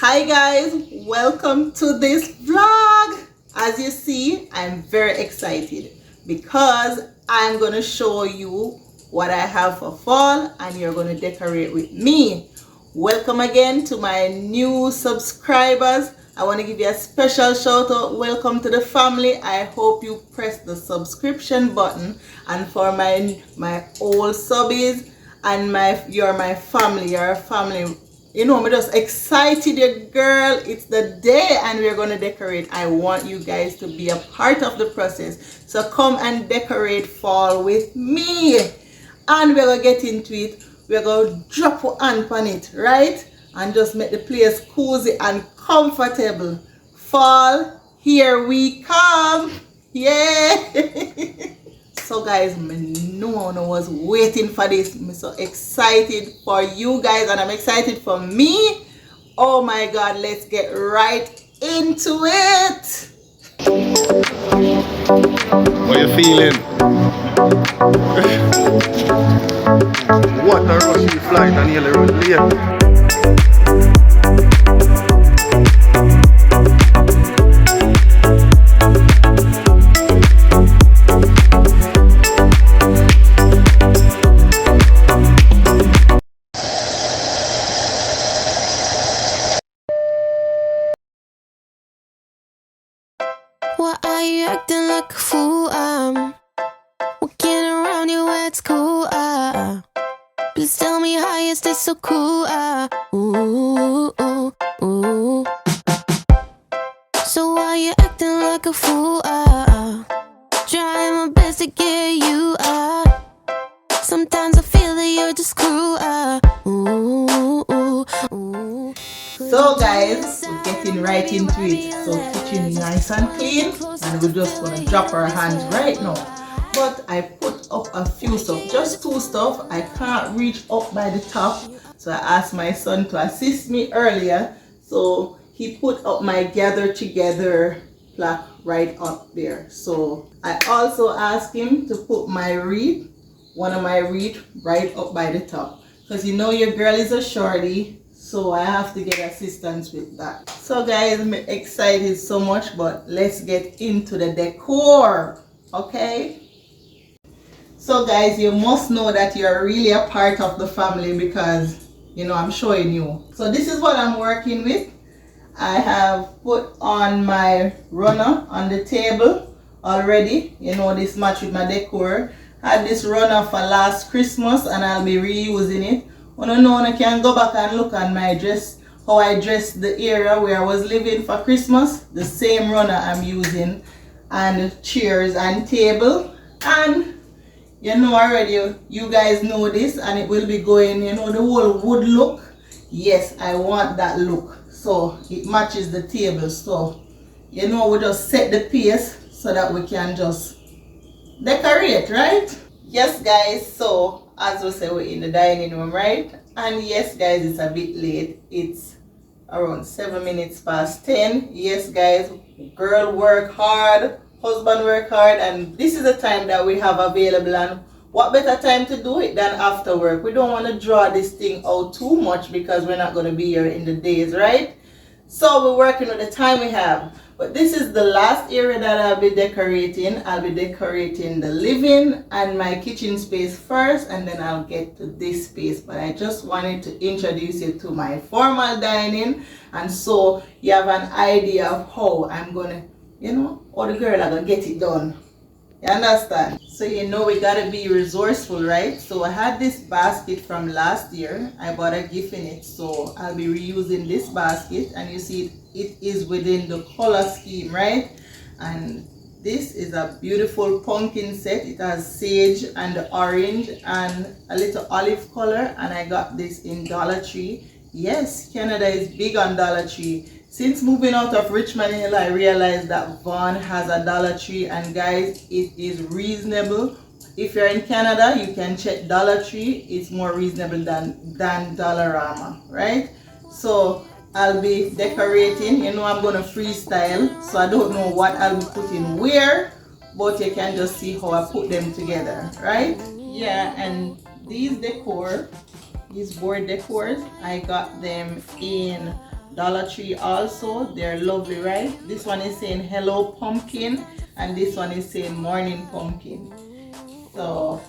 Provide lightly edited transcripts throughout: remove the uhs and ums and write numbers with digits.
Hi guys, welcome to this vlog. As you see, I'm very excited because I'm gonna show you what I have for fall and you're gonna decorate with me. Welcome again to my new subscribers. I want to give you a special shout out. Welcome to the family. I hope you press the subscription button, and for my old subbies and you're my family, you're a family. You know, I'm just excited, your girl. It's the day and we're going to decorate. I want you guys to be a part of the process. So come and decorate fall with me. And we're going to get into it. We're going to drop our hand on it, right? And just make the place cozy and comfortable. Fall, here we come. Yeah. So guys, no one was waiting for this. I'm so excited for you guys and I'm excited for me. Oh my God, let's get right into it. What you feeling? What a rushy flight and nearly run late. Why are you acting like a fool? Walking around you, it's cool. Please tell me how is this so cool? Ooh, ooh, ooh. So why you acting like a fool? Trying my best to get you. Sometimes I feel that you're just cruel. Ooh, ooh, ooh. So guys, we're getting right into it. So kitchen nice and clean and we're just gonna drop our hands right now. But I put up a few stuff, just two stuff. I can't reach up by the top, so I asked my son to assist me earlier. So he put up my gather together plaque right up there. So I also asked him to put my wreath, one of my wreath, right up by the top, because you know your girl is a shorty, so I have to get assistance with that. So guys, I'm excited so much, but let's get into the decor, okay? So guys, you must know that you're really a part of the family because, you know, I'm showing you. So this is what I'm working with. I have put on my runner on the table already. You know, this match with my decor. I had this runner for last Christmas and I'll be reusing it. When I know I can go back and look on my dress, how I dressed the area where I was living for Christmas. The same runner I'm using, and chairs and table, and you know already, you guys know this, and it will be going, you know, the whole wood look. Yes, I want that look, so it matches the table. So you know, we just set the pace so that we can just decorate, right? Yes guys, so as we say, we're in the dining room, right? And yes guys, it's a bit late. It's around 7 minutes past 10. Yes guys, girl work hard, husband work hard, and this is the time that we have available. And what better time to do it than after work? We don't want to draw this thing out too much because we're not going to be here in the days, right? So we're working with the time we have. But this is the last area that I'll be decorating. I'll be decorating the living and my kitchen space first, and then I'll get to this space. But I just wanted to introduce you to my formal dining, and so you have an idea of how I'm gonna, you know, how the girl are gonna get it done. You understand? So you know we gotta be resourceful, right? So I had this basket from last year. I bought a gift in it, so I'll be reusing this basket, and you see it is within the color scheme, right? And this is a beautiful pumpkin set. It has sage and the orange and a little olive color, and I got this in Dollar Tree. Yes, Canada is big on Dollar Tree. Since moving out of Richmond Hill, I realized that Vaughan has a Dollar Tree, and guys, it is reasonable. If you're in Canada, you can check Dollar Tree. It's more reasonable than Dollarama, right? So I'll be decorating. You know, I'm gonna freestyle, so I don't know what I'll be putting where, but you can just see how I put them together, right? Yeah, and these board decors, I got them in Dollar Tree also. They're lovely, right? This one is saying hello pumpkin, and this one is saying morning pumpkin. So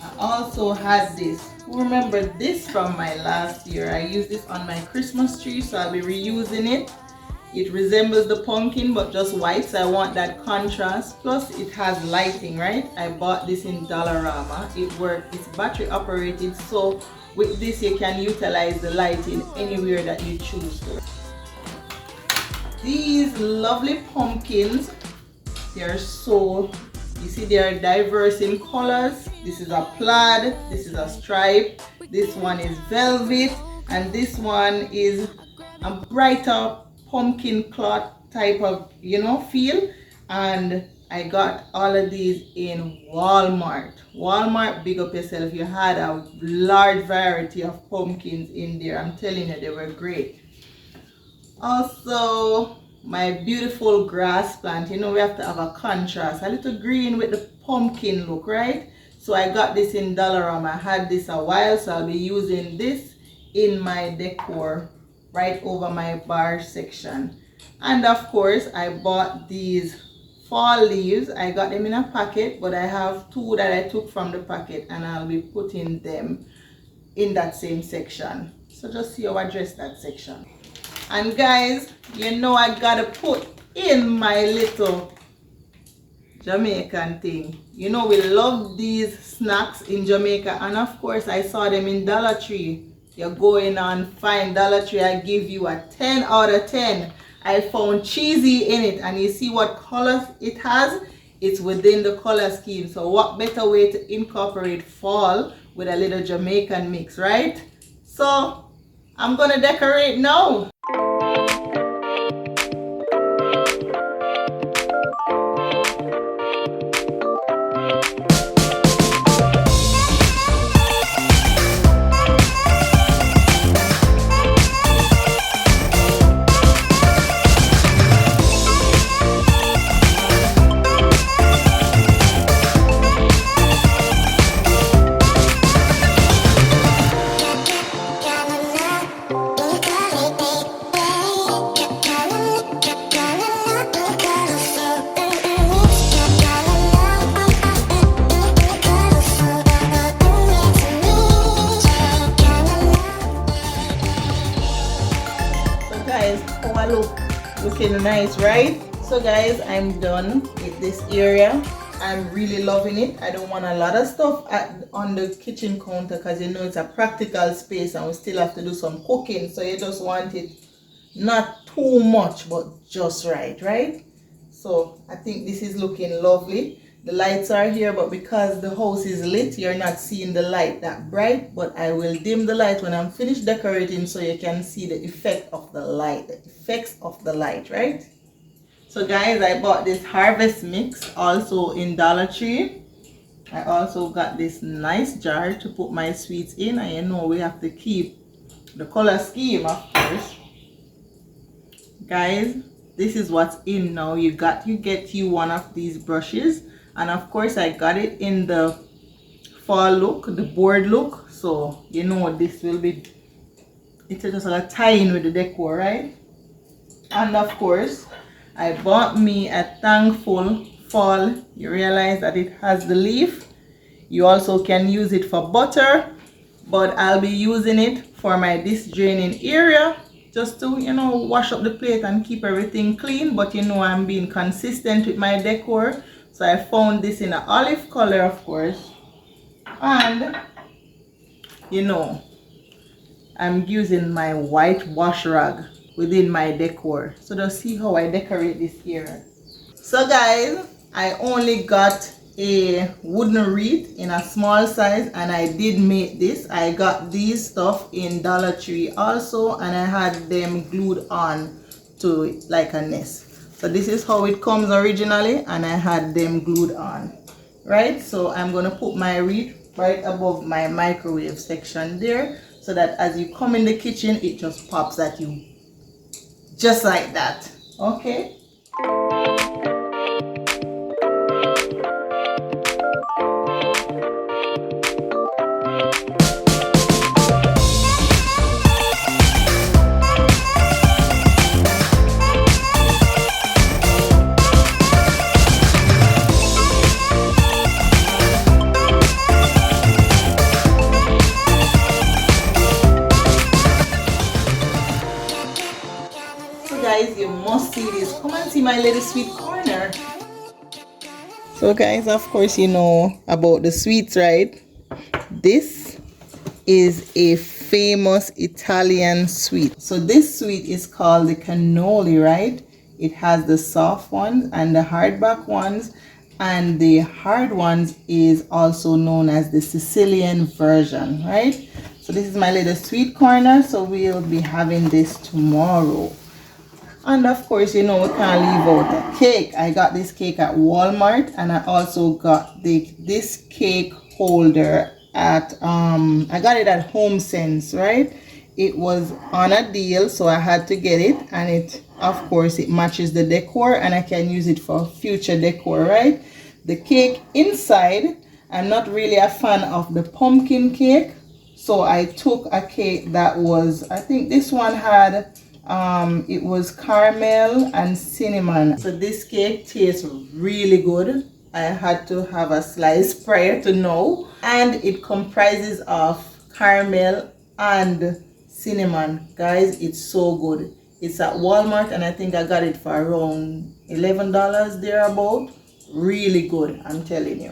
I also had this. Remember this from my last year. I used this on my Christmas tree, so I'll be reusing it. It resembles the pumpkin but just white, so I want that contrast. Plus it has lighting, right? I bought this in Dollarama. It works, it's battery operated, so with this you can utilize the lighting anywhere that you choose to. These lovely pumpkins, they're so, you see, they're diverse in colors. This is a plaid, this is a stripe, this one is velvet, and this one is a brighter pumpkin cloth type of, you know, feel. And I got all of these in Walmart. Walmart, big up yourself. You had a large variety of pumpkins in there. I'm telling you, they were great. Also, my beautiful grass plant. You know, we have to have a contrast, a little green with the pumpkin look, right? So I got this in Dollarama. I had this a while, so I'll be using this in my decor right over my bar section. And of course, I bought these fall leaves. I got them in a packet, but I have two that I took from the packet, and I'll be putting them in that same section. So just see how I dress that section. And guys, you know I gotta put in my little Jamaican thing. You know we love these snacks in Jamaica, and of course I saw them in Dollar Tree. You're going on fine Dollar Tree, I give you a 10 out of 10. I found cheesy in it, and you see what colors it has? It's within the color scheme. So what better way to incorporate fall with a little Jamaican mix, right? So I'm gonna decorate now. Looking nice, right? So guys, I'm done with this area. I'm really loving it. I don't want a lot of stuff on the kitchen counter, because you know it's a practical space and we still have to do some cooking, so you just want it not too much but just right? So I think this is looking lovely. The lights are here, but because the house is lit, you're not seeing the light that bright, but I will dim the light when I'm finished decorating so you can see the effect of the light, the effects of the light, right? So guys, I bought this harvest mix also in Dollar Tree. I also got this nice jar to put my sweets in, and you know we have to keep the color scheme, of course. Guys, this is what's in now. You get you one of these brushes. And of course I got it in the fall look, the board look. So you know this will be, it's just like a tie-in with the decor, right? And of course I bought me a thankful fall. You realize that it has the leaf. You also can use it for butter, but I'll be using it for my disc draining area, just to, you know, wash up the plate and keep everything clean. But you know I'm being consistent with my decor. So I found this in an olive color, of course, and you know I'm using my white wash rag within my decor. So just see how I decorate this here. So guys, I only got a wooden wreath in a small size, and I did make this. I got these stuff in Dollar Tree also, and I had them glued on to it like a nest. So this is how it comes originally, and I had them glued on, right? So I'm gonna put my wreath right above my microwave section there, so that as you come in the kitchen, it just pops at you just like that. Okay. guys, you must see this. Come and see my little sweet corner. So guys, of course you know about the sweets, right? This is a famous Italian sweet. So this sweet is called the cannoli, right? It has the soft ones and the hardback ones, and the hard ones is also known as the Sicilian version, right? So this is my little sweet corner, so we'll be having this tomorrow. And of course, you know, we can't leave out a cake. I got this cake at Walmart, and I also got this cake holder at I got it at HomeSense, right? It was on a deal, so I had to get it, and it, of course, it matches the decor, and I can use it for future decor, right? The cake inside, I'm not really a fan of the pumpkin cake, so I took a cake that was, I think this one had it was caramel and cinnamon. So this cake tastes really good. I had to have a slice prior to now, and it comprises of caramel and cinnamon. Guys, it's so good. It's at Walmart, and I think I got it for around $11 thereabout. Really good, I'm telling you.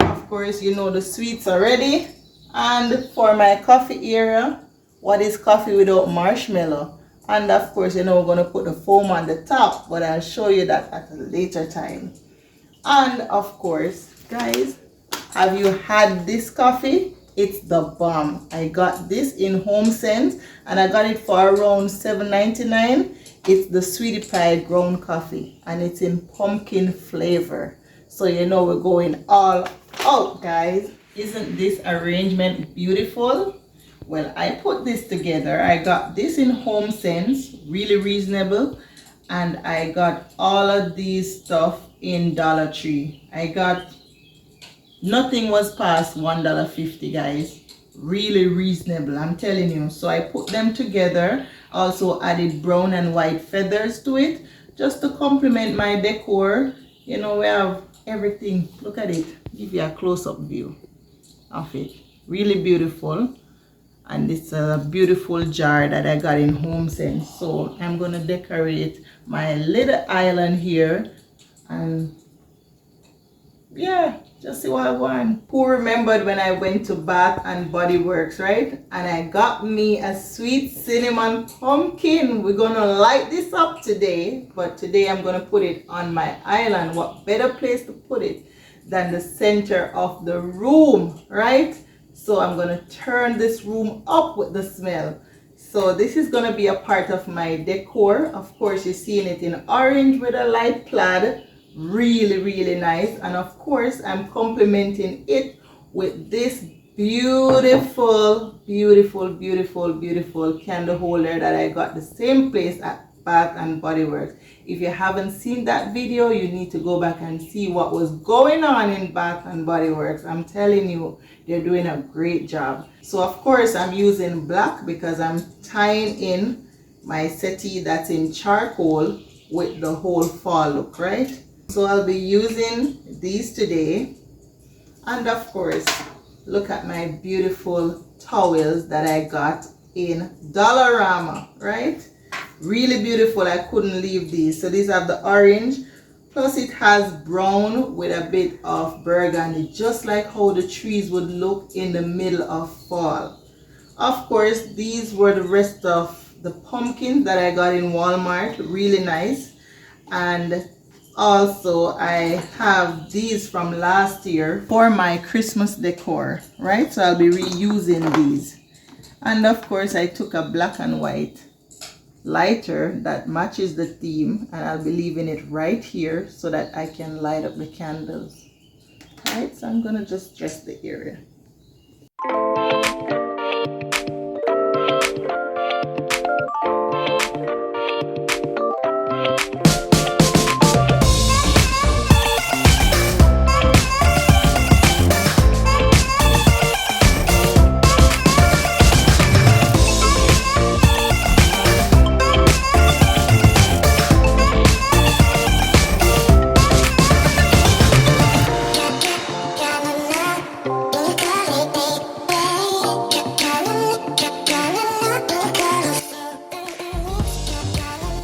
Of course, you know the sweets are ready. And for my coffee area, what is coffee without marshmallow? And of course, you know, we're going to put the foam on the top, but I'll show you that at a later time. And of course, guys, have you had this coffee? It's the bomb. I got this in HomeSense, and I got it for around $7.99. It's the Sweetie Pie ground coffee, and it's in pumpkin flavor. So you know we're going all out, guys. Isn't this arrangement beautiful? Well, I put this together. I got this in HomeSense, really reasonable, and I got all of these stuff in Dollar Tree. I got, nothing was past $1.50, guys. Really reasonable, I'm telling you. So I put them together, also added brown and white feathers to it, just to complement my decor. You know, we have everything. Look at it. Give you a close-up view of it. Really beautiful. And it's a beautiful jar that I got in HomeSense. So I'm gonna decorate my little island here, and yeah, just see what I want. Who remembered when I went to Bath and Body Works, right? And I got me a sweet cinnamon pumpkin. We're gonna light this up today, but today I'm gonna put it on my island. What better place to put it than the center of the room, right? So I'm going to turn this room up with the smell. So this is going to be a part of my decor. Of course, you're seeing it in orange with a light plaid. Really, really nice. And of course, I'm complementing it with this beautiful, beautiful, beautiful, beautiful candle holder that I got the same place at Bath and Body Works. If you haven't seen that video, you need to go back and see what was going on in Bath and Body Works. I'm telling you, they're doing a great job. So of course I'm using black because I'm tying in my settee that's in charcoal with the whole fall look, right? So I'll be using these today. And of course, look at my beautiful towels that I got in Dollarama, right? Really beautiful. I couldn't leave these. So these have the orange, plus it has brown with a bit of burgundy, just like how the trees would look in the middle of fall. Of course, these were the rest of the pumpkins that I got in Walmart. Really nice. And also I have these from last year for my Christmas decor, right? So I'll be reusing these. And of course I took a black and white lighter that matches the theme, and I'll be leaving it right here so that I can light up the candles. Right, so I'm gonna just dress the area.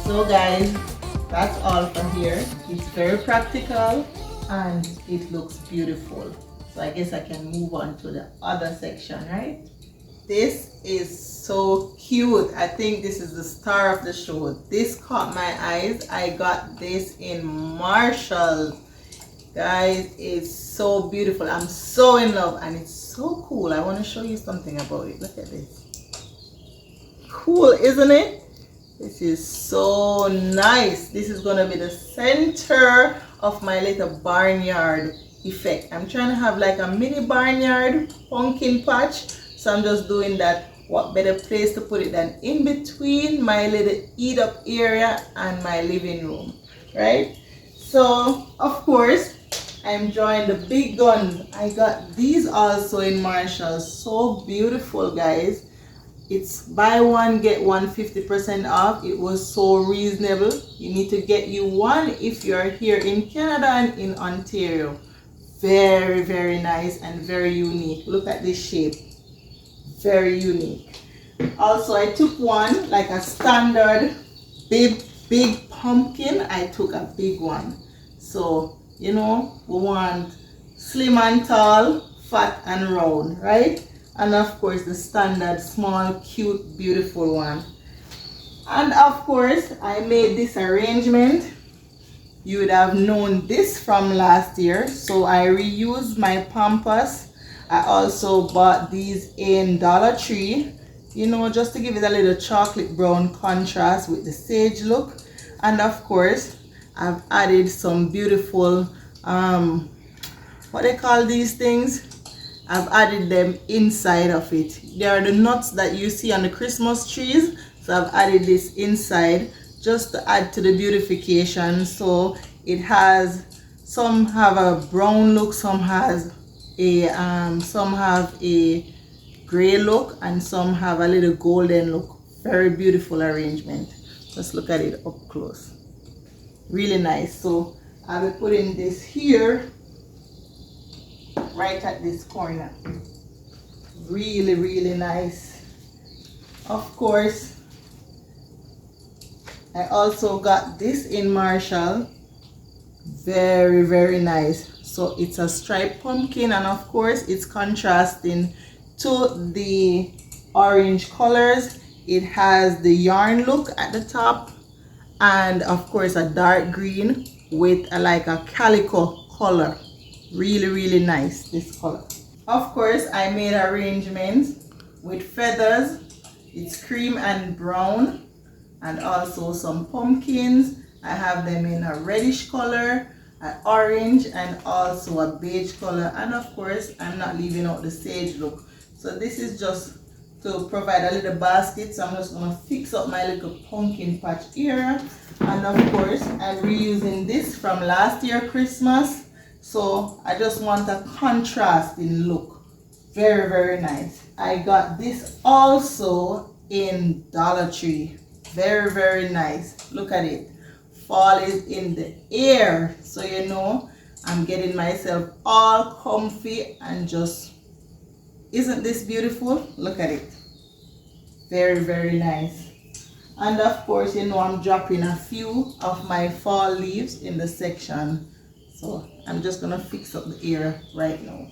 So guys, that's all for here. It's very practical and it looks beautiful. So I guess I can move on to the other section, right? This is so cute. I think this is the star of the show. This caught my eyes. I got this in Marshall. Guys, it's so beautiful. I'm so in love and it's so cool. I want to show you something about it. Look at this. Cool, isn't it? This is so nice. This is going to be the center of my little barnyard effect. I'm trying to have like a mini barnyard pumpkin patch. So I'm just doing that. What better place to put it than in between my little eat up area and my living room, right? So of course I'm enjoying the big guns. I got these also in Marshall. So beautiful, guys. It's buy one get one 50% off. It was so reasonable. You need to get you one if you're here in Canada and in Ontario. Very, very nice and very unique. Look at this shape. Very unique. Also, I took one like a standard big pumpkin. I took a big one. So, you know, we want slim and tall, fat and round, right? And of course the standard small, cute, beautiful one. And of course I made this arrangement. You would have known this from last year. So I reused my pampas. I also bought these in Dollar Tree, you know, just to give it a little chocolate brown contrast with the sage look. And of course I've added some beautiful what they call these things, I've added them inside of it. They are the nuts that you see on the Christmas trees. So I've added this inside just to add to the beautification. So it has, some have a brown look, some have a gray look, and some have a little golden look. Very beautiful arrangement. Just look at it up close. Really nice. So I'll be putting this here, right at this corner. Really, really nice. Of course, I also got this in Marshall. Very, very nice. So it's a striped pumpkin, and of course it's contrasting to the orange colors. It has the yarn look at the top, and of course a dark green with like a calico color. Really, really nice, this color. Of course I made arrangements with feathers. It's cream and brown, and also some pumpkins. I have them in a reddish color, an orange, and also a beige color. And of course I'm not leaving out the sage look. So this is just to provide a little basket. So I'm just going to fix up my little pumpkin patch here. And of course I'm reusing this from last year Christmas. So I just want a contrasting look. Very, very nice. I got this also in Dollar Tree. Very, very nice. Look at it. Fall is in the air. So you know I'm getting myself all comfy and just, isn't this beautiful? Look at it. Very, very nice. And of course, you know, I'm dropping a few of my fall leaves in the section. So I'm just gonna fix up the area right now.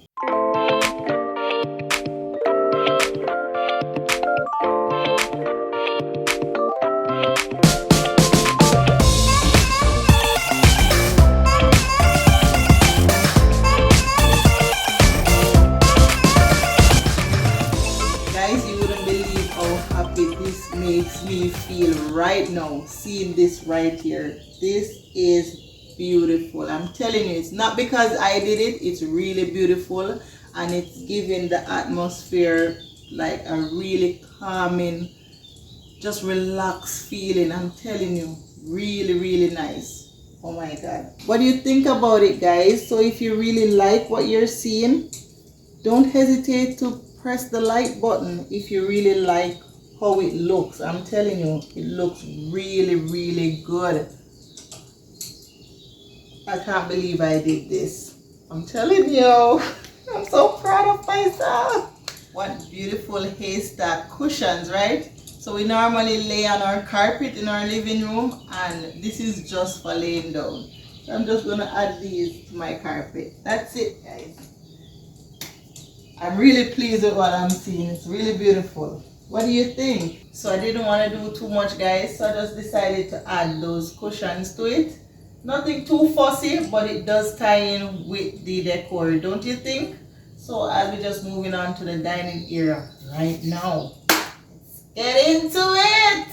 Guys, you wouldn't believe how happy this makes me feel right now, seeing this right here. This is beautiful. I'm telling you, it's not because I did it, it's really beautiful, and it's giving the atmosphere like a really calming, just relaxed feeling. I'm telling you, really, really nice. Oh my god, what do you think about it, guys? So if you really like what you're seeing, don't hesitate to press the like button if you really like how it looks. I'm telling you, it looks really, really good. I can't believe I did this. I'm telling you, I'm so proud of myself. What beautiful haystack cushions, right? So we normally lay on our carpet in our living room, and this is just for laying down. So I'm just gonna add these to my carpet. That's it, guys. I'm really pleased with what I'm seeing. It's really beautiful. What do you think? So I didn't want to do too much, guys, so I just decided to add those cushions to it. Nothing too fussy, but it does tie in with the decor, don't you think? So I'll be just moving on to the dining area right now. Let's get into it.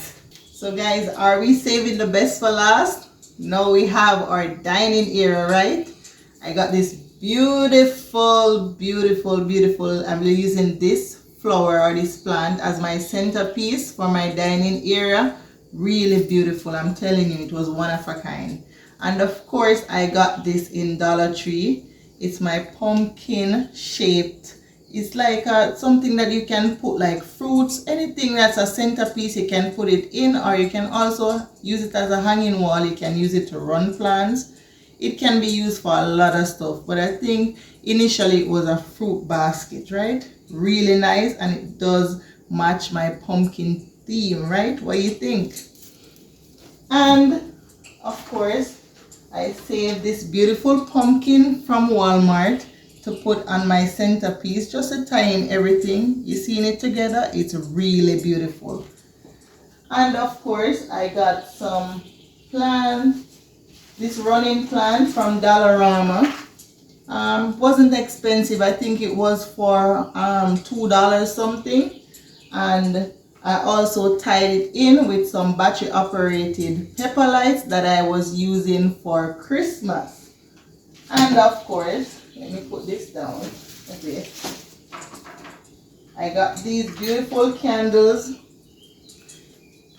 So guys, are we saving the best for last? Now we have our dining area, right? I got this beautiful, I'm using this flower or this plant as my centerpiece for my dining area. Really beautiful, I'm telling you, it was one of a kind. And of course I got this in Dollar Tree. It's my pumpkin shaped. It's like something that you can put like fruits, anything that's a centerpiece, you can put it in, or you can also use it as a hanging wall. You can use it to run plants. It can be used for a lot of stuff, but I think initially it was a fruit basket, right? Really nice, and it does match my pumpkin theme, right? What do you think? And of course, I saved this beautiful pumpkin from Walmart to put on my centerpiece, just to tie in everything. You seeing it together? It's really beautiful. And of course, I got some plants. This running plant from Dollarama. Wasn't expensive. I think it was for $2 something. And I also tied it in with some battery operated pepper lights that I was using for Christmas. And of course, let me put this down. Okay. I got these beautiful candles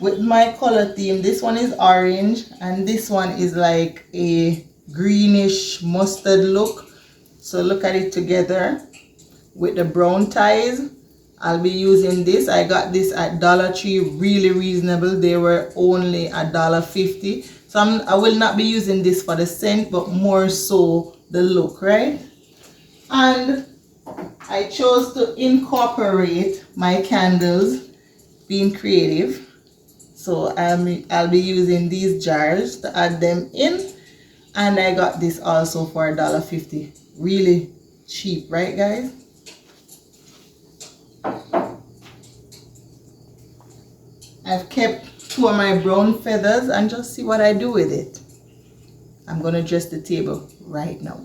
with my color theme. This one is orange and this one is like a greenish mustard look. So look at it together with the brown ties. I'll be using this. I got this at Dollar Tree, really reasonable. They were only $1.50. So I will not be using this for the scent, but more so the look, right? And I chose to incorporate my candles, being creative. So I'll be using these jars to add them in. And I got this also for $1.50. Really cheap, right guys? I've kept 2 of my brown feathers and just see what I do with it. I'm gonna dress the table right now.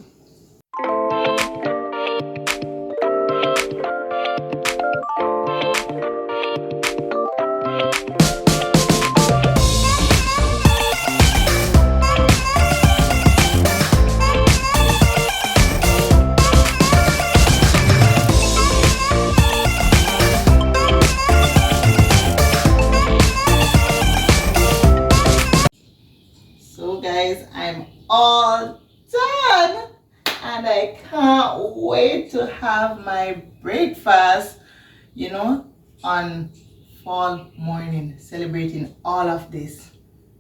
I'm all done and I can't wait to have my breakfast, you know, on fall morning, celebrating all of this.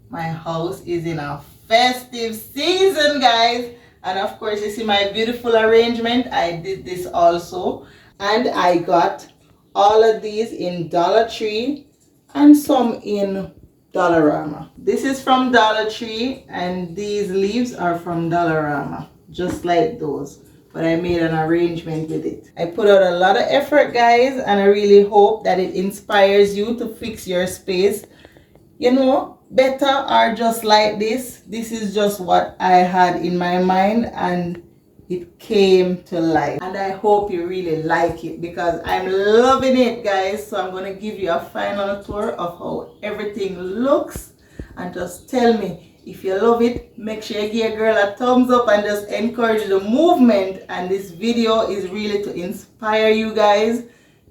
My house is in a festive season, guys, and of course you see my beautiful arrangement. I did this also, and I got all of these in Dollar Tree and some in Dollarama. This is from Dollar Tree and these leaves are from Dollarama, just like those, but I made an arrangement with it. I put out a lot of effort, guys, and I really hope that it inspires you to fix your space, you know, better or just like this. This is just what I had in my mind and it came to life, and I hope you really like it because I'm loving it, guys. So I'm going to give you a final tour of how everything looks, and just tell me if you love it. Make sure you give a girl a thumbs up and just encourage the movement. And this video is really to inspire you guys,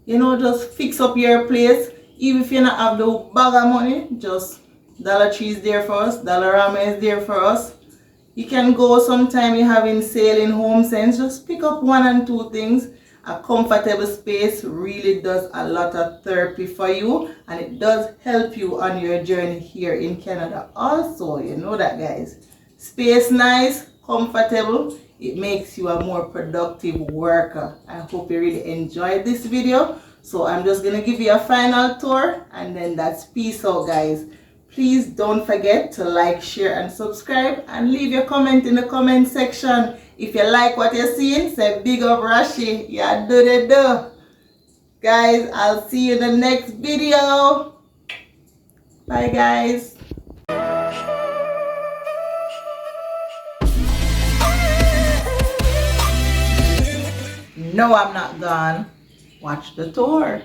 you know, just fix up your place. Even if you not have the bag of money, just Dollar Tree is there for us, Dollarama is there for us. You can go sometime you're having sale in Home Sense, just pick up 1 and 2 things. A comfortable space really does a lot of therapy for you, and it does help you on your journey here in Canada also, you know that, guys. Space nice, comfortable, it makes you a more productive worker. I hope you really enjoyed this video. So I'm just gonna give you a final tour and then that's peace out, guys. Please don't forget to like, share and subscribe and leave your comment in the comment section. If you like what you're seeing, say big up Rashi. Yeah, do the do. Guys, I'll see you in the next video. Bye guys. No, I'm not gone. Watch the tour.